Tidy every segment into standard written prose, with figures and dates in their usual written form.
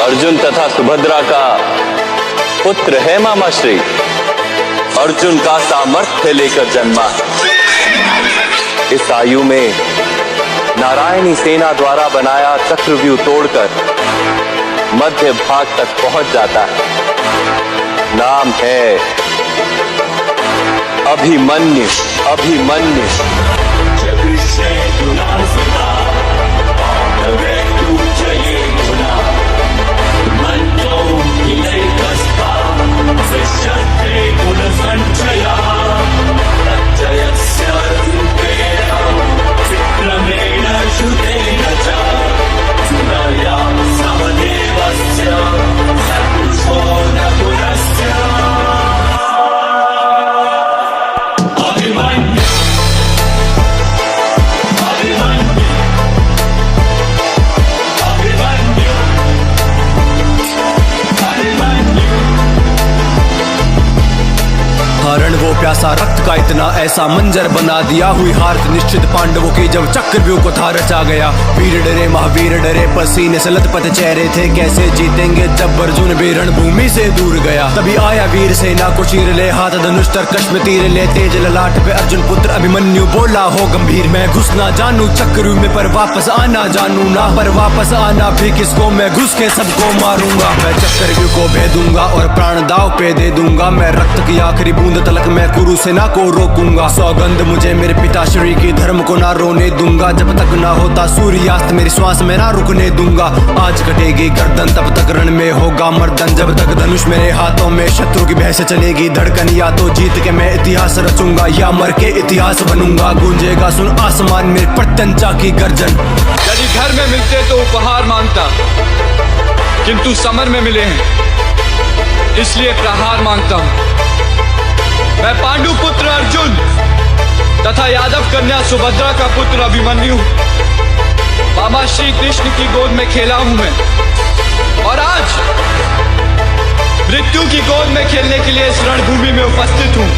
अर्जुन तथा सुभद्रा का पुत्र है मामा श्री। अर्जुन का सामर्थ्य लेकर जन्मा। इस आयु में नारायणी सेना द्वारा बनाया चक्रव्यूह तोड़कर मध्य भाग तक पहुंच जाता है। नाम है अभिमन्यु। अभिमन्यु हरण वो प्यासा रक्त का इतना ऐसा मंजर बना दिया। हुई हार निश्चित पांडवों की जब चक्रव्यूह को था रचा गया। वीर डरे महावीर डरे पसीने से लथपथ चेहरे थे। कैसे जीतेंगे जब अर्जुन भी रणभूमि से दूर गया। तभी आया वीर सेना को चीर ले हाथ धनुष तरकश में तीर ले। तेज ललाट पे अर्जुन पुत्र अभिमन्यु बोला हो गंभीर। मैं घुस ना जानू चक्रव्यूह में पर वापस आना जानू ना। पर वापस आना भी किसको मैं घुस के सबको मारूंगा। मैं चक्रव्यूह को भेदूंगा और प्राण दाव पे दे दूंगा। मैं रक्त की आखिरी बूंद तलक मैं कुरु सेना को रोकूंगा। सौगंध मुझे मेरे पिता श्री की धर्म को ना रोने दूंगा। जब तक ना होता सूर्यास्त मेरी श्वास में ना रुकने दूंगा। आज कटेगी गर्दन तब तक रण में होगा मर्दन। जब तक धनुष मेरे हाथों में शत्रु की भय से चलेगी धड़कन। या तो जीत के मैं इतिहास रचूंगा या मर के इतिहास बनूंगा। गूंजेगा सुन आसमान में प्रत्यंचा की गर्जन। यदि घर में मिलते तो उपहार मांगता, किंतु समर में मिले हैं इसलिए प्रहार मांगता हूं। मैं पांडु पुत्र अर्जुन तथा यादव कन्या सुभद्रा का पुत्र अभिमन्यु मामा श्री कृष्ण की गोद में खेला हूं मैं। और आज मृत्यु की गोद में खेलने के लिए इस रणभूमि में उपस्थित हूं।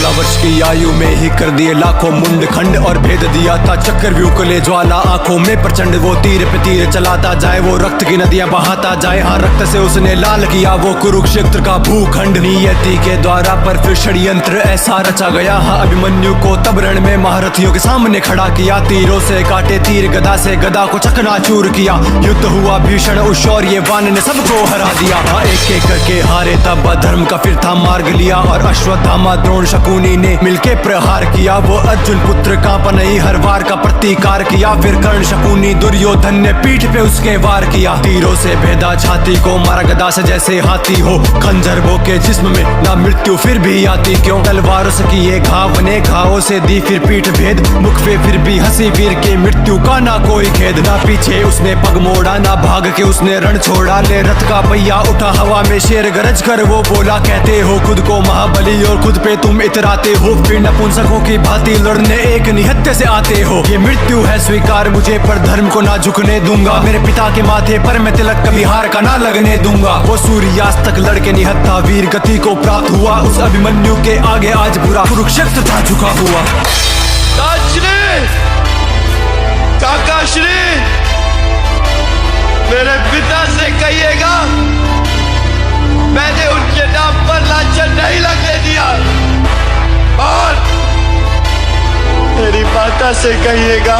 वर्ष की आयु में ही कर दिए लाखों मुंड खंड और भेद दिया था चक्रव्यूह को ले ज्वाला आंखों में प्रचंड। वो तीर पे तीर चलाता जाए वो रक्त की नदियां बहाता जाए। हाँ रक्त से उसने लाल किया वो कुरुक्षेत्र का भूखंड। नियति के द्वारा पर फिर षड्यंत्र ऐसा रचा गया। हाँ अभिमन्यु को तब रण में महारथियों के सामने खड़ा किया। तीरों से काटे तीर गदा से गदा को चकनाचूर किया। युद्ध हुआ भीषण उस शौर्यवान ने सबको हरा दिया। हाँ एक एक करके हारे तब धर्म का फिर था मार्ग लिया। और अश्वत्थामा द्रोण शकुनी ने मिलके प्रहार किया। वो अर्जुन पुत्र का पनई हर वार का प्रतिकार किया। फिर कर्ण शकुनी दुर्योधन ने पीठ पे उसके वार किया। तीरों से भेदा छाती को मारा गदा से जैसे हाथी हो। खंजर वो के जिस्म में ना मृत्यु फिर भी आती क्यों। तलवारों से किए घाव ने घावों से दी फिर पीठ भेद। मुख पे फिर भी हंसी वीर के मृत्यु का ना कोई खेद। ना पीछे उसने पग मोड़ा ना भाग के उसने रण छोड़ा। ले रथ का पहिया उठा हवा में शेर गरज कर वो बोला। कहते हो खुद को महाबली और खुद पे तुम इतराते हो। फिर नपुंसकों की भांति लड़ने एक निहत्थे से आते हो। ये मृत्यु है स्वीकार मुझे पर धर्म को ना झुकने दूंगा। मेरे पिता के माथे पर मैं तिलक कभी हार का ना लगने दूंगा। वो सूर्यास्त तक लड़के निहत्था वीर गति को प्राप्त हुआ। उस अभिमन्यु के आगे आज पूरा कुरुक्षेत्र था झुका हुआ। काकाश्री मेरे पिता से कहिएगा मैंने उनके नाम पर लांछन नहीं लगने दिया। और मेरी माता से कहिएगा